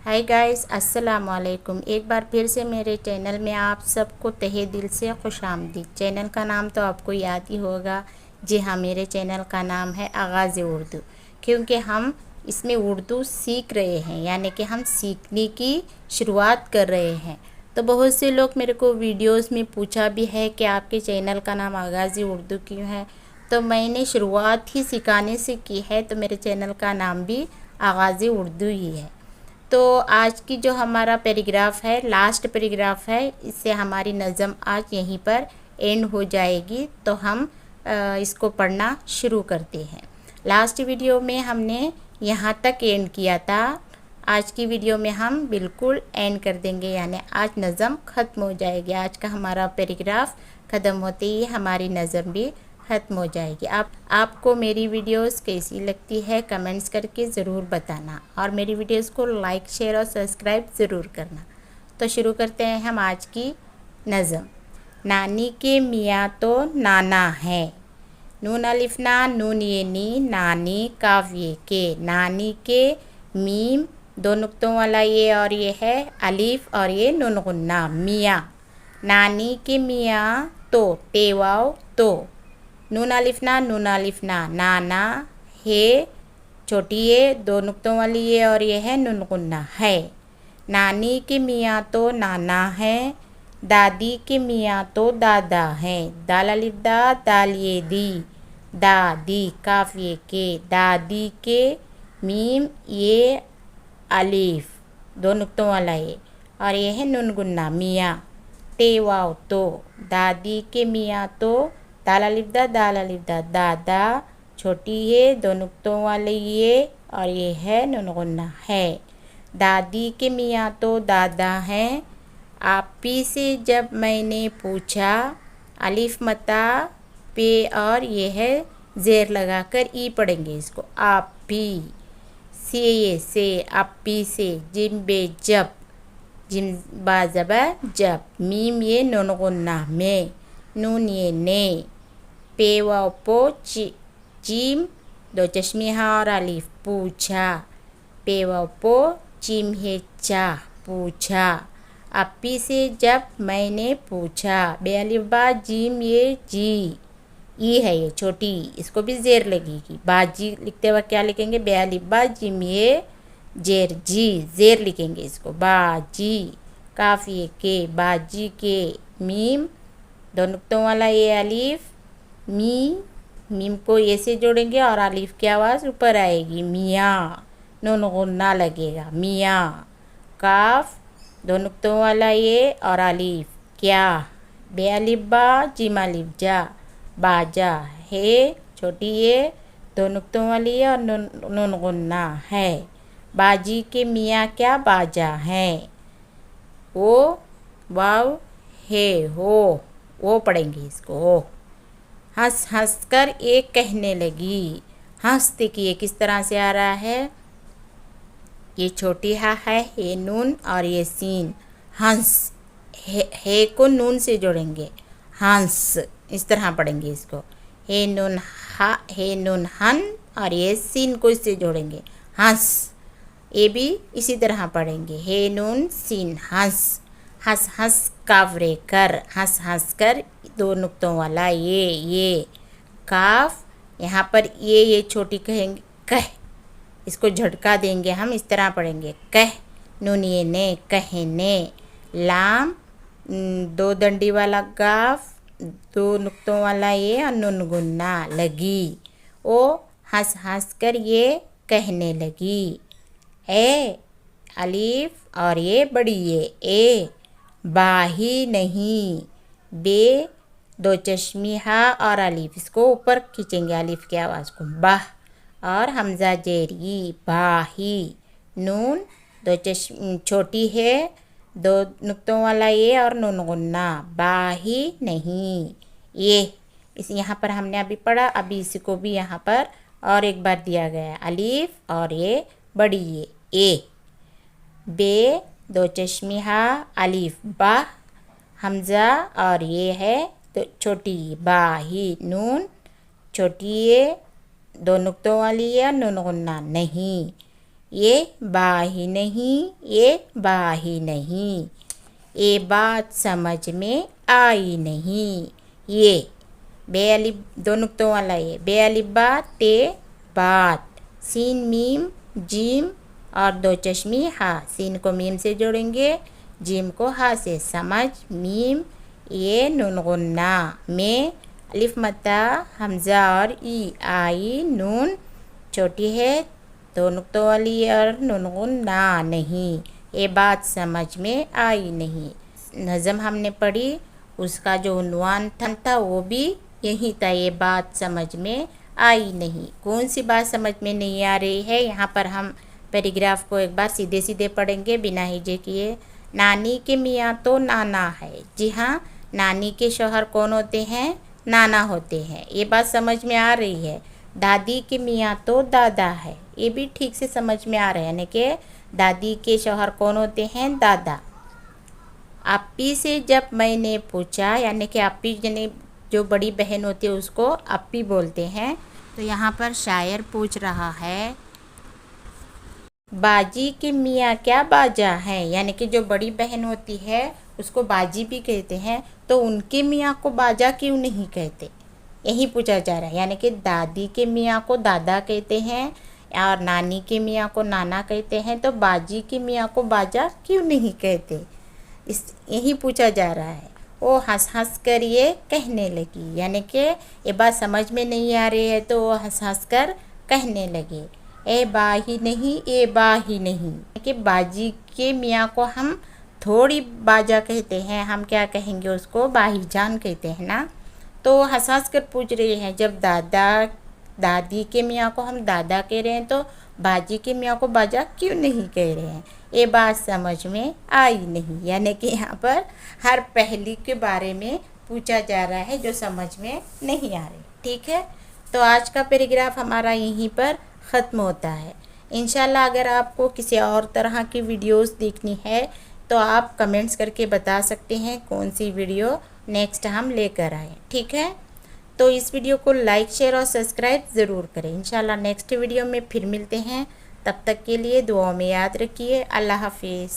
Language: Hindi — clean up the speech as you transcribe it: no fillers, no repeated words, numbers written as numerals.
हाय गाइस, अस्सलाम वालेकुम। एक बार फिर से मेरे चैनल में आप सबको तहे दिल से खुशामदीद। चैनल का नाम तो आपको याद ही होगा। जी हाँ, मेरे चैनल का नाम है आगाज़ उर्दू, क्योंकि हम इसमें उर्दू सीख रहे हैं, यानी कि हम सीखने की शुरुआत कर रहे हैं। तो बहुत से लोग मेरे को वीडियोस में पूछा भी है कि आपके चैनल का नाम आगाज़ उर्दू क्यों है। तो मैंने शुरुआत ही सिखाने से की है, तो मेरे चैनल का नाम भी आगाज़ उर्दू ही है। तो आज की जो हमारा पैराग्राफ है, लास्ट पैराग्राफ है, इससे हमारी नज़म आज यहीं पर एंड हो जाएगी। तो हम इसको पढ़ना शुरू करते हैं। लास्ट वीडियो में हमने यहाँ तक एंड किया था। आज की वीडियो में हम बिल्कुल एंड कर देंगे, यानी आज नज़म ख़त्म हो जाएगी। आज का हमारा पैराग्राफ ख़त्म होते ही हमारी नज़म भी ख़त्म हो जाएगी। आपको मेरी वीडियोस कैसी लगती है कमेंट्स करके ज़रूर बताना, और मेरी वीडियोस को लाइक, शेयर और सब्सक्राइब ज़रूर करना। तो शुरू करते हैं हम आज की नज़म। नानी के मियाँ तो नाना है। नून अलिफ ना, नून ये नी, नानी काफ ये के। नानी के मीम दो नुक्तों वाला ये और ये है अलिफ, और ये नून गुन्ना मियाँ। नानी के मियाँ तो टेवाओ तो। नून अलिफ ना, नून अलिफ ना, नाना है छोटी ये दो नुक्तों वाली ये और ये है नून गुन्ना है। नानी के मियाँ तो नाना है। दादी के मियाँ तो दादा है। दाल अलिफ दा, दाल ये दी, दादी काफ ये के। दादी के मीम ये अलिफ दो नुक्तों वाला ये और ये है नून गुन्ना मियाँ। टेवाओ तो। दादी के मियाँ तो दाल अलिफ दा, दाल अलिफ दा, दादा छोटी है दो नुक्तों वाले ये और ये है नून गुन्ना है। दादी के मियाँ तो दादा हैं। आपी से जब मैंने पूछा, अलिफ मता पे और ये है ज़ेर लगाकर ई पढ़ेंगे इसको। आपी से ये से, आपी से, जिम बे जब, जिम बाजबा जब, मीम ये नून गुन्ना में, नून ये ने, पे व पो चीम दो चश्मे हाँ और अलिफ पूछा। पे व पो चीम है चा पूछा। अपी से जब मैंने पूछा, बे अलिफ बा जीम ये जी, ई है ये छोटी, इसको भी ज़ेर लगेगी। बाजी लिखते वक्त क्या लिखेंगे, बे अलिफ बा जीम ये जेर जी, ज़ेर लिखेंगे इसको। बाजी काफ ये के, बाजी के। मीम दो नुक्तों वाला ये अलिफ, मीम को ये से जोड़ेंगे और अलिफ की आवाज़ ऊपर आएगी। मियाँ नून गुन्ना लगेगा मियाँ। काफ दो नुक्तों वाला ये और अलिफ क्या, बे अलिफ बा जिम अलिफ जा, बाजा है छोटी ये दो नुक्तों वाली है और नून गुन्ना है। बाजी के मियाँ क्या बाजा है। वो वाव है हो, वो पढ़ेंगे इसको हो। हंस हंस कर एक कहने लगी। हंस देखिए किस तरह से आ रहा है, ये छोटी हा है, ये नून और ये सीन। हंस है को नून से जोड़ेंगे, हंस इस तरह पढ़ेंगे इसको। हे नून हा, हे नून हन और ये सीन को इससे जोड़ेंगे हंस। ये भी इसी तरह पढ़ेंगे, हे नून सीन हंस। हंस हंस कावरे कर, हंस हंस कर दो नुक्तों वाला ये काफ, यहाँ पर ये छोटी कहेंगे कह, इसको झटका देंगे हम, इस तरह पढ़ेंगे कह। नून ये ने कहने। लाम दो डंडी वाला गाफ, दो नुक्तों वाला ये और नून गुन्ना लगी। ओ हंस हंस कर ये कहने लगी। ए अलिफ और ये बड़ी ये ए, बाही नहीं, बे दो चश्मी हा और अलिफ, इसको ऊपर खींचेंगे अलिफ की आवाज़ को, बाह और हमजा जेरी बाही। नून दो छोटी है दो नुक्तों वाला ये और नून गुन्ना, बाही नहीं। ये इस यहाँ पर हमने अभी पढ़ा, अभी इसी को भी यहाँ पर और एक बार दिया गया अलिफ और ये बड़ी ये ए। बे दो चश्मी हा अलिफ बा, हमजा और ये है तो छोटी बाही। नून छोटी ये दो नुक्तों वाली है, नून गुन्ना नहीं। ये बा ही नहीं, ये बा ही नहीं। ये बात समझ में आई नहीं। ये बे अलिफ दो नुक्तों वाला ये बे अलिफ बा ते बात। सीन मीम जीम और दो चश्मी हा। सीन को मीम से जोड़ेंगे, जीम को हा से। समझ मीम ये नून गुन्ना में अलिफ मत्ता हमज़ा और ई आई नून छोटी है दो नुक्तों वाली और नून गुन्ना नहीं। ये बात समझ में आई नहीं। नज़म हमने पढ़ी, उसका जो उन्वान था वो भी यही था, ये बात समझ में आई नहीं। कौन सी बात समझ में नहीं आ रही है, यहाँ पर हम पैराग्राफ को एक बार सीधे सीधे पढ़ेंगे बिना हिजे किए। नानी के मियाँ तो नाना है। जी हाँ, नानी के शौहर कौन होते हैं? नाना होते हैं। ये बात समझ में आ रही है। दादी के मियाँ तो दादा है। ये भी ठीक से समझ में आ रहा है, यानी कि दादी के शौहर कौन होते हैं? दादा। अप्पी से जब मैंने पूछा, यानी कि अप्पी यानी जो बड़ी बहन होती है उसको अप्पी बोलते हैं। तो यहाँ पर शायर पूछ रहा है बाजी के मियाँ क्या बाजा हैं, यानी कि जो बड़ी बहन होती है उसको बाजी भी कहते हैं, तो उनके मियाँ को बाजा क्यों नहीं कहते, यही पूछा जा रहा है। यानी कि दादी के मियाँ को दादा कहते हैं और नानी के मियाँ को नाना कहते हैं, तो बाजी के मियाँ को बाजा क्यों नहीं कहते, इस यही पूछा जा रहा है। वो हंस हंस कर ये कहने लगी, यानी कि ये बात समझ में नहीं आ रही है तो वो हंस हंस कर कहने लगे ए बा ही नहीं, ए बा ही नहीं। कि बाजी के मियाँ को हम थोड़ी बाजा कहते हैं, हम क्या कहेंगे उसको बाहीजान कहते हैं ना। तो हंस हंस कर पूछ रही हैं, जब दादी के मियाँ को हम दादा कह रहे हैं तो बाजी के मियाँ को बाजा क्यों नहीं कह रहे हैं, ये बात समझ में आई नहीं। यानी कि यहाँ पर हर पहली के बारे में पूछा जा रहा है जो समझ में नहीं आ रही। ठीक है, तो आज का पैराग्राफ हमारा यहीं पर ख़त्म होता है। इंशाल्लाह अगर आपको किसी और तरह की वीडियोस देखनी है तो आप कमेंट्स करके बता सकते हैं कौन सी वीडियो नेक्स्ट हम लेकर आए। ठीक है, तो इस वीडियो को लाइक शेयर और सब्सक्राइब ज़रूर करें। इंशाल्लाह नेक्स्ट वीडियो में फिर मिलते हैं, तब तक के लिए दुआ में याद रखिए। अल्लाह हाफिज़।